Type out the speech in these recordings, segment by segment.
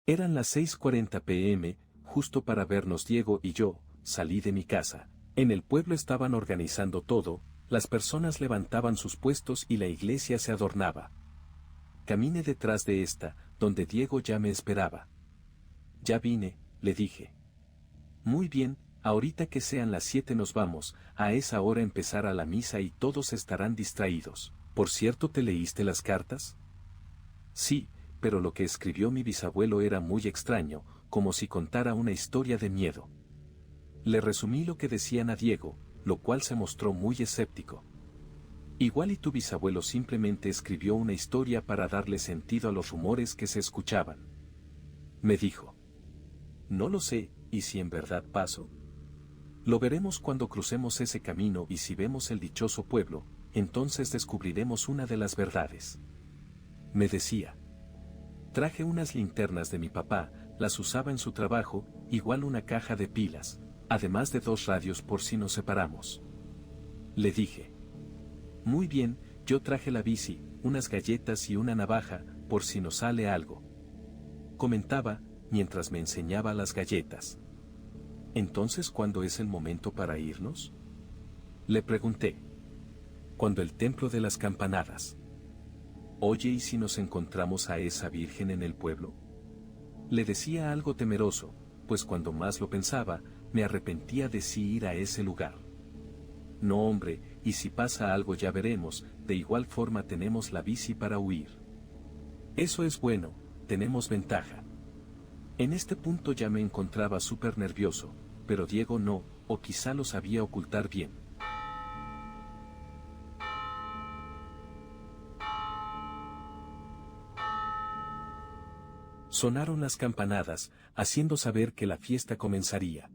Eran las 6:40 p.m., justo para vernos Diego y yo. Salí de mi casa. En el pueblo estaban organizando todo, las personas levantaban sus puestos y la iglesia se adornaba. Caminé detrás de esta, donde Diego ya me esperaba. Ya vine, le dije. Muy bien, ahorita que sean las 7 nos vamos, a esa hora empezará la misa y todos estarán distraídos. Por cierto, ¿te leíste las cartas? Sí, pero lo que escribió mi bisabuelo era muy extraño, como si contara una historia de miedo. Le resumí lo que decían a Diego, lo cual se mostró muy escéptico. Igual y tu bisabuelo simplemente escribió una historia para darle sentido a los rumores que se escuchaban. Me dijo. No lo sé, ¿y si en verdad pasó? Lo veremos cuando crucemos ese camino y si vemos el dichoso pueblo, entonces descubriremos una de las verdades. Me decía. Traje unas linternas de mi papá, las usaba en su trabajo, igual una caja de pilas, además de 2 radios por si nos separamos. Le dije. Muy bien, yo traje la bici, unas galletas y una navaja, por si nos sale algo. Comentaba, mientras me enseñaba las galletas. Entonces, ¿cuándo es el momento para irnos? Le pregunté. Cuando el templo de las campanadas. Oye, ¿y si nos encontramos a esa virgen en el pueblo? Le decía algo temeroso, pues cuando más lo pensaba, me arrepentía de sí ir a ese lugar. No, hombre, y si pasa algo ya veremos, de igual forma tenemos la bici para huir. Eso es bueno, tenemos ventaja. En este punto ya me encontraba súper nervioso, pero Diego no, o quizá lo sabía ocultar bien. Sonaron las campanadas, haciendo saber que la fiesta comenzaría.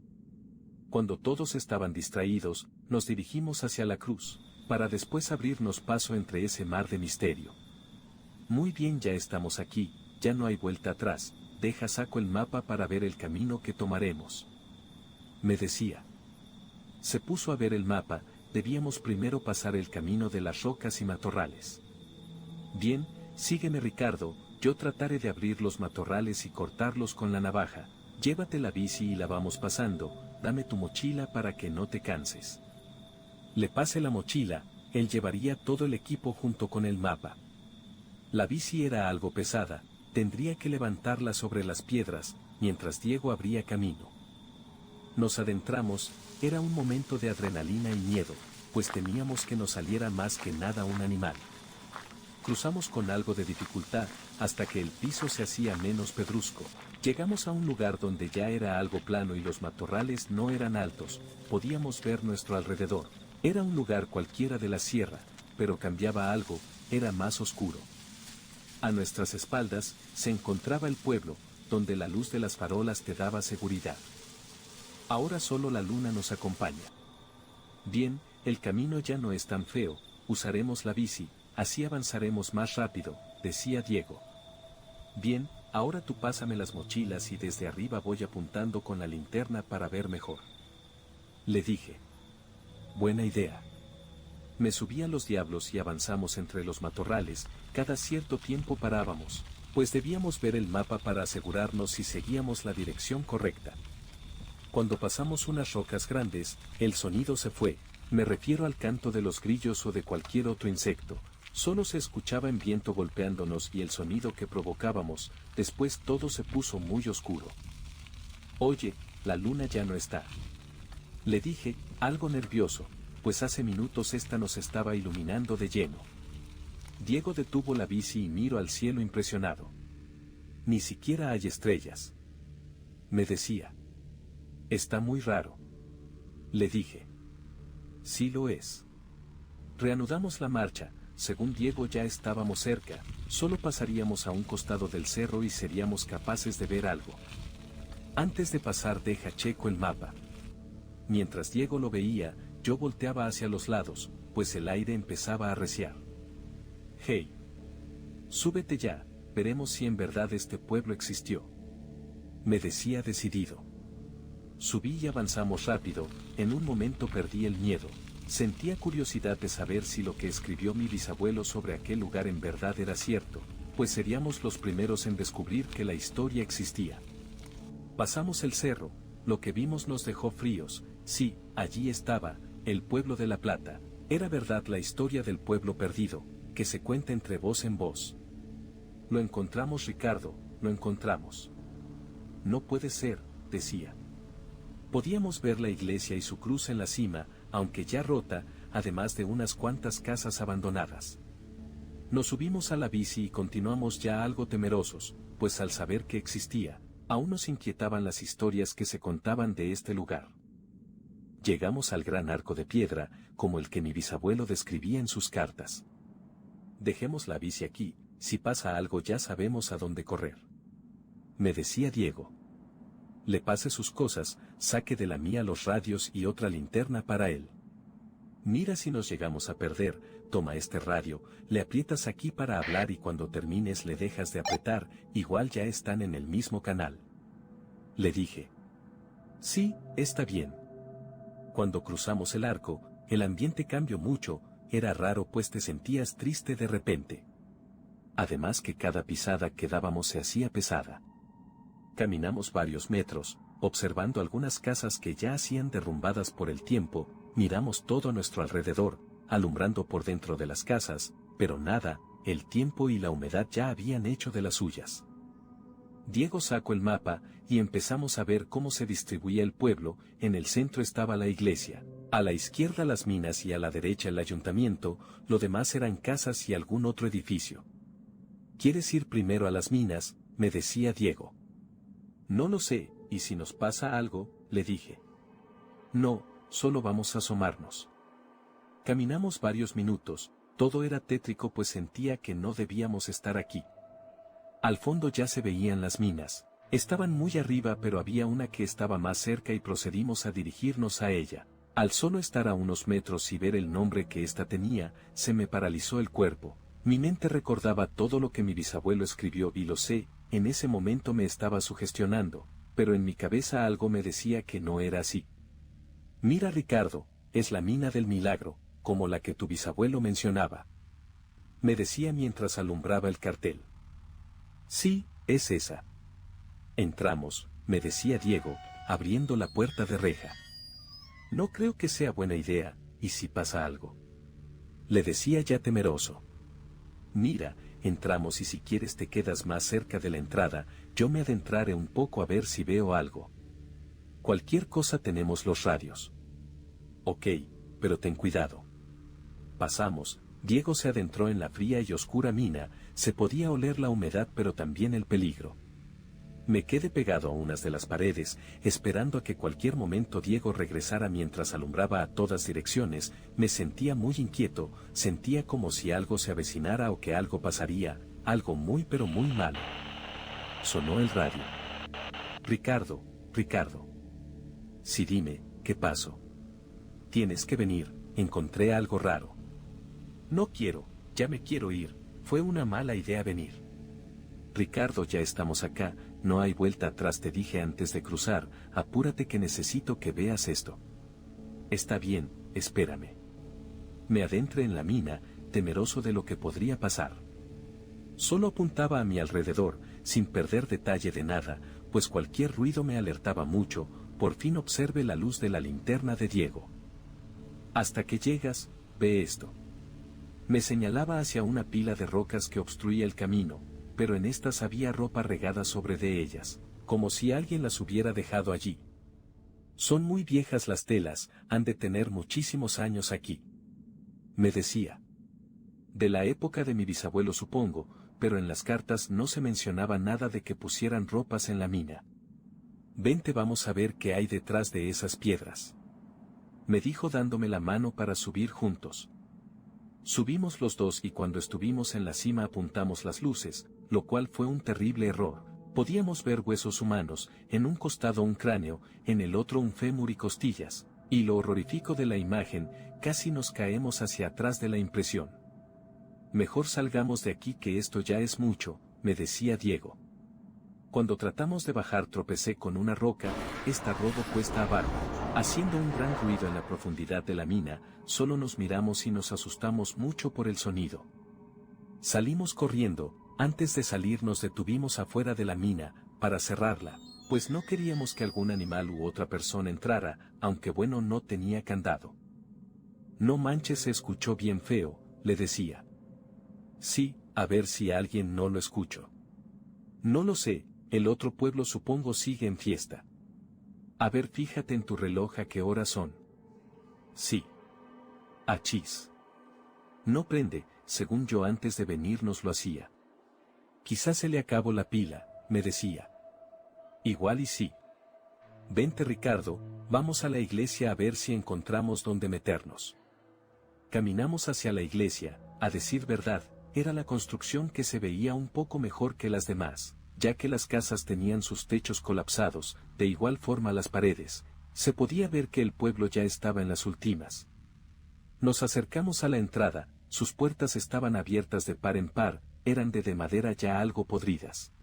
Cuando todos estaban distraídos, nos dirigimos hacia la cruz, para después abrirnos paso entre ese mar de misterio. Muy bien, ya estamos aquí, ya no hay vuelta atrás, saco el mapa para ver el camino que tomaremos. Me decía. Se puso a ver el mapa, debíamos primero pasar el camino de las rocas y matorrales. Bien, sígueme Ricardo, yo trataré de abrir los matorrales y cortarlos con la navaja, llévate la bici y la vamos pasando, dame tu mochila para que no te canses. Le pasé la mochila, él llevaría todo el equipo junto con el mapa. La bici era algo pesada, tendría que levantarla sobre las piedras, mientras Diego abría camino. Nos adentramos, era un momento de adrenalina y miedo, pues temíamos que nos saliera más que nada un animal. Cruzamos con algo de dificultad, hasta que el piso se hacía menos pedrusco. Llegamos a un lugar donde ya era algo plano y los matorrales no eran altos, podíamos ver nuestro alrededor. Era un lugar cualquiera de la sierra, pero cambiaba algo, era más oscuro. A nuestras espaldas se encontraba el pueblo, donde la luz de las farolas te daba seguridad. Ahora solo la luna nos acompaña. Bien, el camino ya no es tan feo, usaremos la bici, así avanzaremos más rápido, decía Diego. Bien, ahora tú pásame las mochilas y desde arriba voy apuntando con la linterna para ver mejor. Le dije. Buena idea. Me subí a los diablos y avanzamos entre los matorrales, cada cierto tiempo parábamos, pues debíamos ver el mapa para asegurarnos si seguíamos la dirección correcta. Cuando pasamos unas rocas grandes, el sonido se fue, me refiero al canto de los grillos o de cualquier otro insecto, solo se escuchaba en viento golpeándonos y el sonido que provocábamos, después todo se puso muy oscuro. Oye, la luna ya no está. Le dije, algo nervioso, pues hace minutos esta nos estaba iluminando de lleno. Diego detuvo la bici y miró al cielo impresionado. Ni siquiera hay estrellas. Me decía. Está muy raro. Le dije. Sí lo es. Reanudamos la marcha, según Diego ya estábamos cerca, solo pasaríamos a un costado del cerro y seríamos capaces de ver algo. Antes de pasar checo el mapa. Mientras Diego lo veía, yo volteaba hacia los lados, pues el aire empezaba a arreciar. Hey. Súbete ya, veremos si en verdad este pueblo existió. Me decía decidido. Subí y avanzamos rápido, en un momento perdí el miedo, sentía curiosidad de saber si lo que escribió mi bisabuelo sobre aquel lugar en verdad era cierto, pues seríamos los primeros en descubrir que la historia existía. Pasamos el cerro, lo que vimos nos dejó fríos. Sí, allí estaba, el pueblo de La Plata. Era verdad la historia del pueblo perdido, que se cuenta entre voz en voz. Lo encontramos, Ricardo, lo encontramos. No puede ser, decía. Podíamos ver la iglesia y su cruz en la cima, aunque ya rota, además de unas cuantas casas abandonadas. Nos subimos a la bici y continuamos ya algo temerosos, pues al saber que existía, aún nos inquietaban las historias que se contaban de este lugar. Llegamos al gran arco de piedra, como el que mi bisabuelo describía en sus cartas. Dejemos la bici aquí, si pasa algo ya sabemos a dónde correr. Me decía Diego. Le pase sus cosas, saque de la mía los radios y otra linterna para él. Mira si nos llegamos a perder, toma este radio, le aprietas aquí para hablar y cuando termines le dejas de apretar, igual ya están en el mismo canal. Le dije. Sí, está bien. Cuando cruzamos el arco, el ambiente cambió mucho, era raro pues te sentías triste de repente. Además que cada pisada que dábamos se hacía pesada. Caminamos varios metros, observando algunas casas que ya hacían derrumbadas por el tiempo, miramos todo a nuestro alrededor, alumbrando por dentro de las casas, pero nada, el tiempo y la humedad ya habían hecho de las suyas. Diego sacó el mapa, y empezamos a ver cómo se distribuía el pueblo. En el centro estaba la iglesia, a la izquierda las minas y a la derecha el ayuntamiento, lo demás eran casas y algún otro edificio. ¿Quieres ir primero a las minas?, me decía Diego. No lo sé, ¿y si nos pasa algo?, le dije. No, solo vamos a asomarnos. Caminamos varios minutos, todo era tétrico pues sentía que no debíamos estar aquí. Al fondo ya se veían las minas, estaban muy arriba pero había una que estaba más cerca y procedimos a dirigirnos a ella. Al solo estar a unos metros y ver el nombre que ésta tenía, se me paralizó el cuerpo. Mi mente recordaba todo lo que mi bisabuelo escribió y lo sé, en ese momento me estaba sugestionando, pero en mi cabeza algo me decía que no era así. Mira Ricardo, es la mina del Milagro, como la que tu bisabuelo mencionaba. Me decía mientras alumbraba el cartel. Sí, es esa. Entramos, me decía Diego, abriendo la puerta de reja. No creo que sea buena idea, ¿y si pasa algo?, le decía ya temeroso. Mira, entramos y si quieres te quedas más cerca de la entrada, yo me adentraré un poco a ver si veo algo. Cualquier cosa tenemos los radios. Ok, pero ten cuidado. Pasamos, Diego se adentró en la fría y oscura mina, se podía oler la humedad pero también el peligro. Me quedé pegado a unas de las paredes, esperando a que cualquier momento Diego regresara mientras alumbraba a todas direcciones. Me sentía muy inquieto, sentía como si algo se avecinara o que algo pasaría, algo muy pero muy malo. Sonó el radio. Ricardo, Ricardo. Sí, dime, ¿qué pasó? Tienes que venir, encontré algo raro. No quiero, ya me quiero ir, fue una mala idea venir. Ricardo, ya estamos acá, no hay vuelta atrás, te dije antes de cruzar, apúrate que necesito que veas esto. Está bien, espérame. Me adentré en la mina, temeroso de lo que podría pasar. Solo apuntaba a mi alrededor, sin perder detalle de nada, pues cualquier ruido me alertaba mucho. Por fin observé la luz de la linterna de Diego. Hasta que llegas, ve esto. Me señalaba hacia una pila de rocas que obstruía el camino, pero en estas había ropa regada sobre de ellas, como si alguien las hubiera dejado allí. Son muy viejas las telas, han de tener muchísimos años aquí. Me decía. De la época de mi bisabuelo supongo, pero en las cartas no se mencionaba nada de que pusieran ropas en la mina. Vente, vamos a ver qué hay detrás de esas piedras. Me dijo dándome la mano para subir juntos. Subimos los dos y cuando estuvimos en la cima apuntamos las luces, lo cual fue un terrible error. Podíamos ver huesos humanos, en un costado un cráneo, en el otro un fémur y costillas, y lo horrorífico de la imagen, casi nos caemos hacia atrás de la impresión. Mejor salgamos de aquí que esto ya es mucho, me decía Diego. Cuando tratamos de bajar tropecé con una roca, esta rodó cuesta abajo, haciendo un gran ruido en la profundidad de la mina, solo nos miramos y nos asustamos mucho por el sonido. Salimos corriendo, Antes de salir nos detuvimos afuera de la mina, para cerrarla, pues no queríamos que algún animal u otra persona entrara, aunque bueno no tenía candado. No manches, se escuchó bien feo, le decía. Sí, a ver si alguien no lo escuchó. No lo sé, el otro pueblo supongo sigue en fiesta. A ver, fíjate en tu reloj a qué horas son. Sí. Achis. No prende, según yo antes de venirnos lo hacía. Quizás se le acabó la pila, me decía. Igual y sí. Vente Ricardo, vamos a la iglesia a ver si encontramos dónde meternos. Caminamos hacia la iglesia, a decir verdad, era la construcción que se veía un poco mejor que las demás, ya que las casas tenían sus techos colapsados, de igual forma las paredes, se podía ver que el pueblo ya estaba en las últimas. Nos acercamos a la entrada, sus puertas estaban abiertas de par en par, eran de madera ya algo podridas.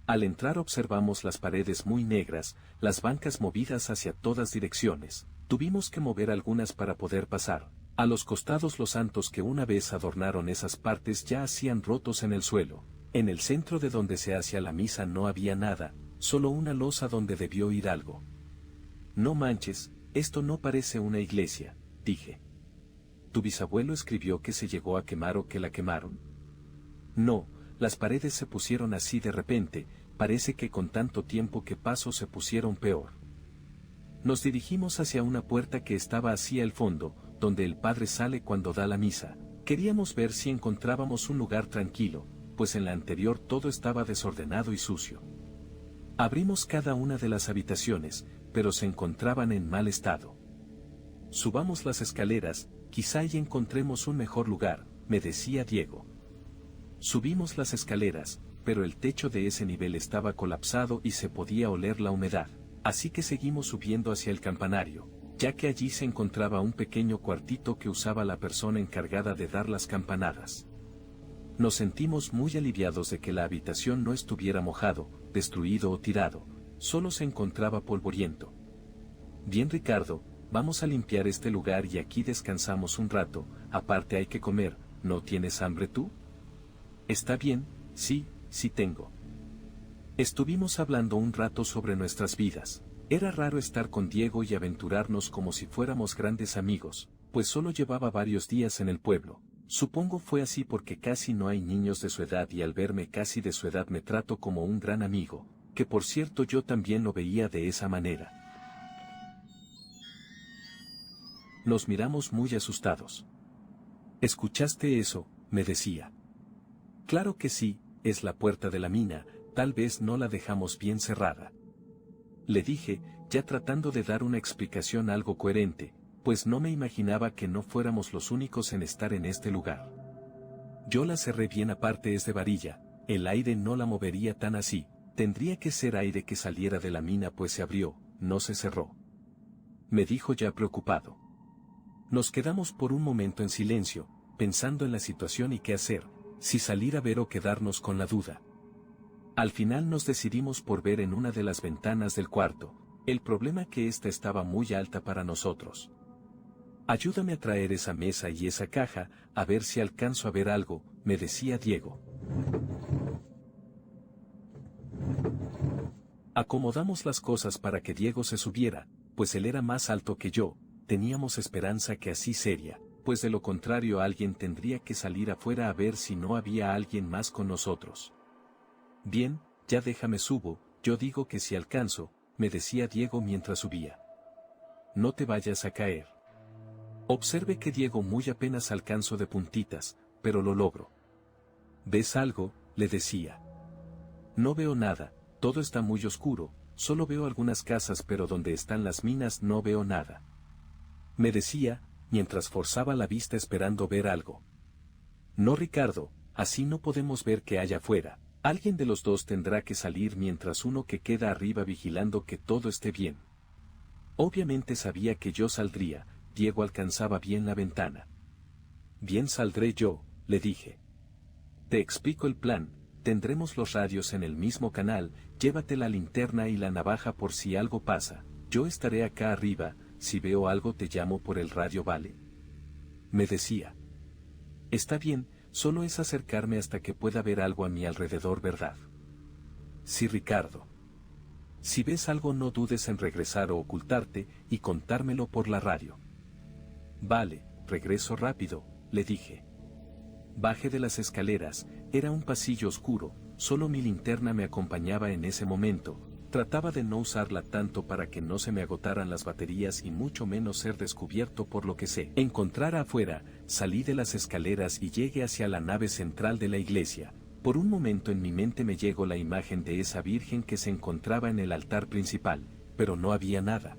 Al entrar observamos las paredes muy negras, las bancas movidas hacia todas direcciones, tuvimos que mover algunas para poder pasar. A los costados los santos que una vez adornaron esas partes ya hacían rotos en el suelo. En el centro de donde se hacía la misa no había nada, solo una losa donde debió ir algo. No manches, esto no parece una iglesia, dije. ¿Tu bisabuelo escribió que se llegó a quemar o que la quemaron? No, las paredes se pusieron así de repente, parece que con tanto tiempo que pasó se pusieron peor. Nos dirigimos hacia una puerta que estaba hacia el fondo, donde el padre sale cuando da la misa. Queríamos ver si encontrábamos un lugar tranquilo, pues en la anterior todo estaba desordenado y sucio. Abrimos cada una de las habitaciones, pero se encontraban en mal estado. Subamos las escaleras, quizá y encontremos un mejor lugar, me decía Diego. Subimos las escaleras, pero el techo de ese nivel estaba colapsado y se podía oler la humedad, así que seguimos subiendo hacia el campanario, ya que allí se encontraba un pequeño cuartito que usaba la persona encargada de dar las campanadas. Nos sentimos muy aliviados de que la habitación no estuviera mojado, destruido o tirado, solo se encontraba polvoriento. Bien Ricardo, vamos a limpiar este lugar y aquí descansamos un rato, aparte hay que comer, ¿no tienes hambre tú? Está bien, sí, sí tengo. Estuvimos hablando un rato sobre nuestras vidas. Era raro estar con Diego y aventurarnos como si fuéramos grandes amigos, pues solo llevaba varios días en el pueblo. Supongo fue así porque casi no hay niños de su edad y al verme casi de su edad me trato como un gran amigo, que por cierto yo también lo veía de esa manera. Nos miramos muy asustados. ¿Escuchaste eso?, me decía. Claro que sí, es la puerta de la mina, tal vez no la dejamos bien cerrada. Le dije, ya tratando de dar una explicación algo coherente, pues no me imaginaba que no fuéramos los únicos en estar en este lugar. Yo la cerré bien, aparte es de varilla, el aire no la movería tan así, tendría que ser aire que saliera de la mina pues se abrió, no se cerró. Me dijo ya preocupado. Nos quedamos por un momento en silencio, pensando en la situación y qué hacer, si salir a ver o quedarnos con la duda. Al final nos decidimos por ver en una de las ventanas del cuarto, el problema que ésta estaba muy alta para nosotros. Ayúdame a traer esa mesa y esa caja, a ver si alcanzo a ver algo, me decía Diego. Acomodamos las cosas para que Diego se subiera, pues él era más alto que yo, teníamos esperanza que así sería, pues de lo contrario alguien tendría que salir afuera a ver si no había alguien más con nosotros. Bien, ya déjame subo, yo digo que si alcanzo, me decía Diego mientras subía. No te vayas a caer. Observe que Diego muy apenas alcanzo de puntitas, pero lo logro. ¿Ves algo?, le decía. No veo nada, todo está muy oscuro, solo veo algunas casas pero donde están las minas no veo nada. Me decía, mientras forzaba la vista esperando ver algo. No Ricardo, así no podemos ver qué hay afuera, alguien de los dos tendrá que salir mientras uno que queda arriba vigilando que todo esté bien. Obviamente sabía que yo saldría, Diego alcanzaba bien la ventana. Bien saldré yo, le dije. Te explico el plan, tendremos los radios en el mismo canal, llévate la linterna y la navaja por si algo pasa, yo estaré acá arriba, si veo algo te llamo por el radio, ¿vale? Me decía. Está bien, Solo es acercarme hasta que pueda ver algo a mi alrededor, ¿verdad? Sí, Ricardo. Si ves algo, no dudes en regresar o ocultarte y contármelo por la radio. Vale, regreso rápido, le dije. Bajé de las escaleras, era un pasillo oscuro, solo mi linterna me acompañaba en ese momento. Trataba de no usarla tanto para que no se me agotaran las baterías y mucho menos ser descubierto por lo que se encontrara afuera. Salí de las escaleras y llegué hacia la nave central de la iglesia. Por un momento en mi mente me llegó la imagen de esa virgen que se encontraba en el altar principal, pero no había nada.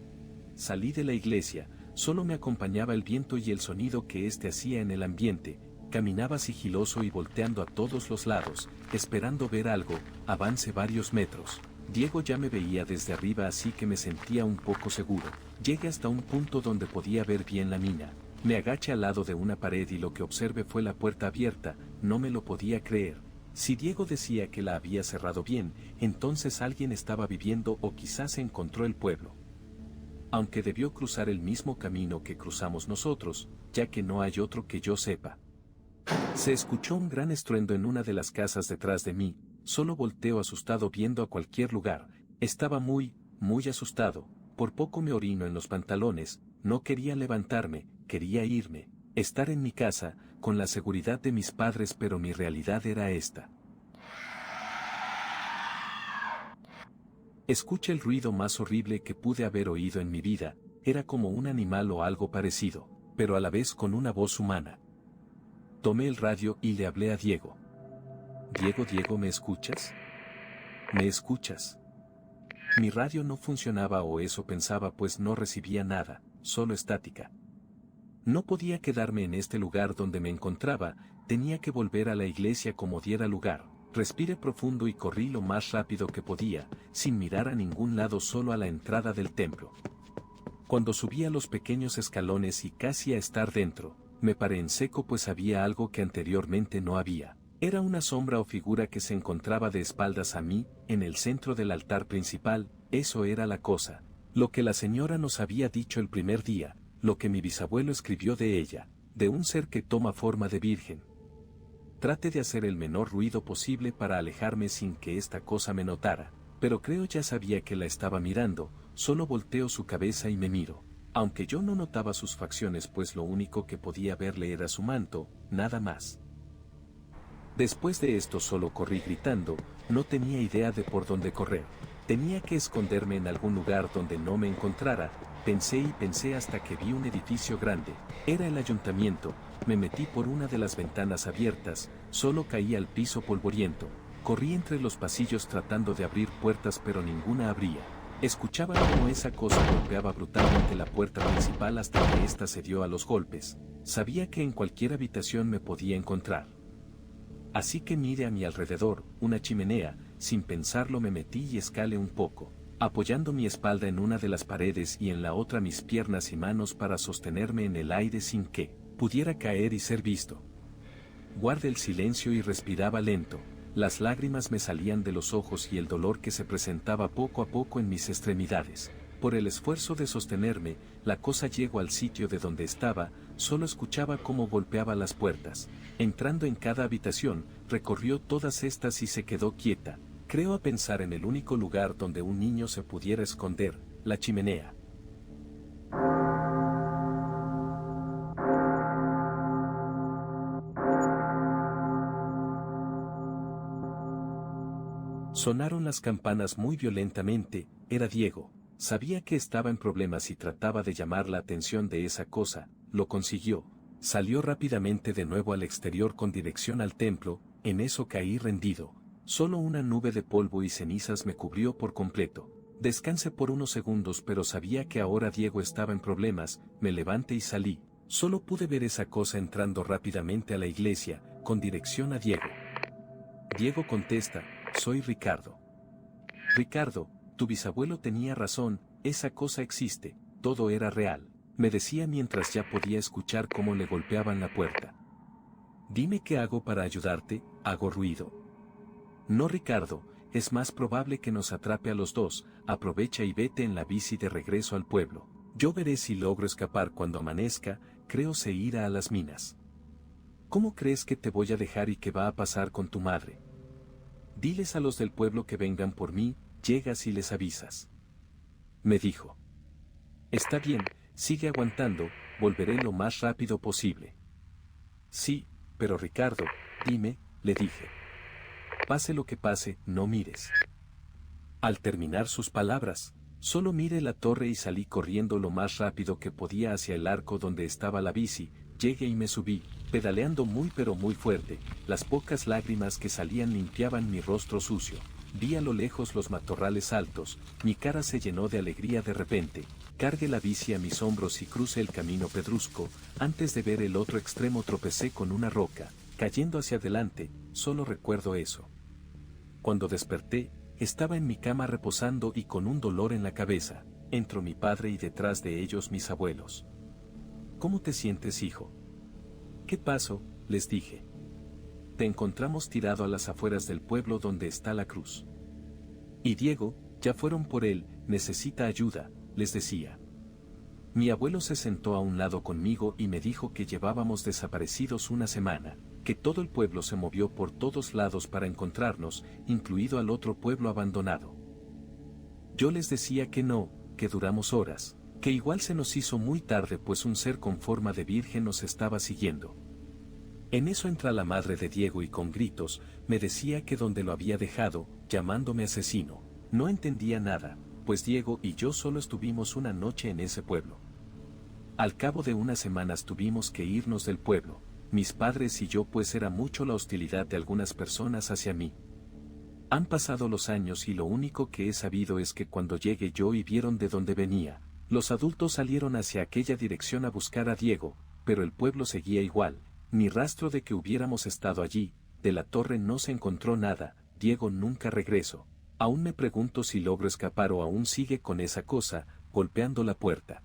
Salí de la iglesia, solo me acompañaba el viento y el sonido que éste hacía en el ambiente. Caminaba sigiloso y volteando a todos los lados, esperando ver algo. Avancé varios metros. Diego ya me veía desde arriba, así que me sentía un poco seguro. Llegué hasta un punto donde podía ver bien la mina. Me agaché al lado de una pared y lo que observé fue la puerta abierta. No me lo podía creer. Si Diego decía que la había cerrado bien, entonces alguien estaba viviendo o quizás se encontró el pueblo. Aunque debió cruzar el mismo camino que cruzamos nosotros, ya que no hay otro que yo sepa. Se escuchó un gran estruendo en una de las casas detrás de mí. Solo volteo asustado viendo a cualquier lugar. Estaba muy asustado. Por poco me orino en los pantalones. No quería levantarme, quería irme, estar en mi casa, con la seguridad de mis padres, pero mi realidad era esta. Escuché el ruido más horrible que pude haber oído en mi vida. Era como un animal o algo parecido, pero a la vez con una voz humana. Tomé el radio y le hablé a Diego. Diego, ¿me escuchas? ¿Me escuchas? Mi radio no funcionaba, o eso pensaba, pues no recibía nada, solo estática. No podía quedarme en este lugar donde me encontraba, tenía que volver a la iglesia como diera lugar. Respiré profundo y corrí lo más rápido que podía, sin mirar a ningún lado, solo a la entrada del templo. Cuando subí a los pequeños escalones y casi a estar dentro, me paré en seco, pues había algo que anteriormente no había. Era una sombra o figura que se encontraba de espaldas a mí, en el centro del altar principal. Eso era la cosa. Lo que la señora nos había dicho el primer día, lo que mi bisabuelo escribió de ella, de un ser que toma forma de virgen. Traté de hacer el menor ruido posible para alejarme sin que esta cosa me notara, pero creo ya sabía que la estaba mirando. Solo volteo su cabeza y me miro. Aunque yo no notaba sus facciones, pues lo único que podía verle era su manto, nada más. Después de esto solo corrí gritando. No tenía idea de por dónde correr. Tenía que esconderme en algún lugar donde no me encontrara. Pensé y pensé hasta que vi un edificio grande. Era el ayuntamiento. Me metí por una de las ventanas abiertas, solo caí al piso polvoriento. Corrí entre los pasillos tratando de abrir puertas, pero ninguna abría. Escuchaba cómo esa cosa golpeaba brutalmente la puerta principal hasta que ésta cedió a los golpes. Sabía que en cualquier habitación me podía encontrar. Así que miré a mi alrededor, una chimenea. Sin pensarlo me metí y escalé un poco, apoyando mi espalda en una de las paredes y en la otra mis piernas y manos para sostenerme en el aire sin que pudiera caer y ser visto. Guardé el silencio y respiraba lento. Las lágrimas me salían de los ojos y el dolor que se presentaba poco a poco en mis extremidades. Por el esfuerzo de sostenerme, la cosa llegó al sitio de donde estaba. Solo escuchaba cómo golpeaba las puertas. Entrando en cada habitación, recorrió todas estas y se quedó quieta. Creo a pensar en el único lugar donde un niño se pudiera esconder, la chimenea. Sonaron las campanas muy violentamente. Era Diego. Sabía que estaba en problemas y trataba de llamar la atención de esa cosa. Lo consiguió. Salió rápidamente de nuevo al exterior con dirección al templo. En eso caí rendido. Solo una nube de polvo y cenizas me cubrió por completo. Descansé por unos segundos, pero sabía que ahora Diego estaba en problemas. Me levanté y salí. Solo pude ver esa cosa entrando rápidamente a la iglesia, con dirección a Diego. Diego contesta: soy Ricardo. Ricardo, tu bisabuelo tenía razón, esa cosa existe, todo era real, me decía mientras ya podía escuchar cómo le golpeaban la puerta. Dime qué hago para ayudarte. Hago ruido. No, Ricardo, es más probable que nos atrape a los dos. Aprovecha y vete en la bici de regreso al pueblo. Yo veré si logro escapar cuando amanezca. Creo se irá a las minas. ¿Cómo crees que te voy a dejar y qué va a pasar con tu madre? Diles a los del pueblo que vengan por mí, llegas y les avisas. Me dijo. Está bien, sigue aguantando, volveré lo más rápido posible. Sí, pero Ricardo, dime, le dije. Pase lo que pase, no mires. Al terminar sus palabras, solo miré la torre y salí corriendo lo más rápido que podía hacia el arco donde estaba la bici. Llegué y me subí, pedaleando muy pero muy fuerte. Las pocas lágrimas que salían limpiaban mi rostro sucio. Vi a lo lejos los matorrales altos, mi cara se llenó de alegría de repente. Cargué la bici a mis hombros y crucé el camino pedrusco. Antes de ver el otro extremo tropecé con una roca, cayendo hacia adelante. Solo recuerdo eso. Cuando desperté, estaba en mi cama reposando y con un dolor en la cabeza. Entró mi padre y detrás de ellos mis abuelos. ¿Cómo te sientes, hijo? ¿Qué pasó? Les dije. Te encontramos tirado a las afueras del pueblo donde está la cruz. Y Diego, ya fueron por él, necesita ayuda, les decía. Mi abuelo se sentó a un lado conmigo y me dijo que llevábamos desaparecidos una semana, que todo el pueblo se movió por todos lados para encontrarnos, incluido al otro pueblo abandonado. Yo les decía que no, que duramos horas, que igual se nos hizo muy tarde pues un ser con forma de virgen nos estaba siguiendo. En eso entra la madre de Diego y con gritos, me decía que donde lo había dejado, llamándome asesino. No entendía nada, pues Diego y yo solo estuvimos una noche en ese pueblo. Al cabo de unas semanas tuvimos que irnos del pueblo, mis padres y yo pues era mucho la hostilidad de algunas personas hacia mí. Han pasado los años y lo único que he sabido es que cuando llegué yo y vieron de dónde venía, los adultos salieron hacia aquella dirección a buscar a Diego, pero el pueblo seguía igual, ni rastro de que hubiéramos estado allí, de la torre no se encontró nada, Diego nunca regresó. Aún me pregunto si logro escapar o aún sigue con esa cosa, golpeando la puerta.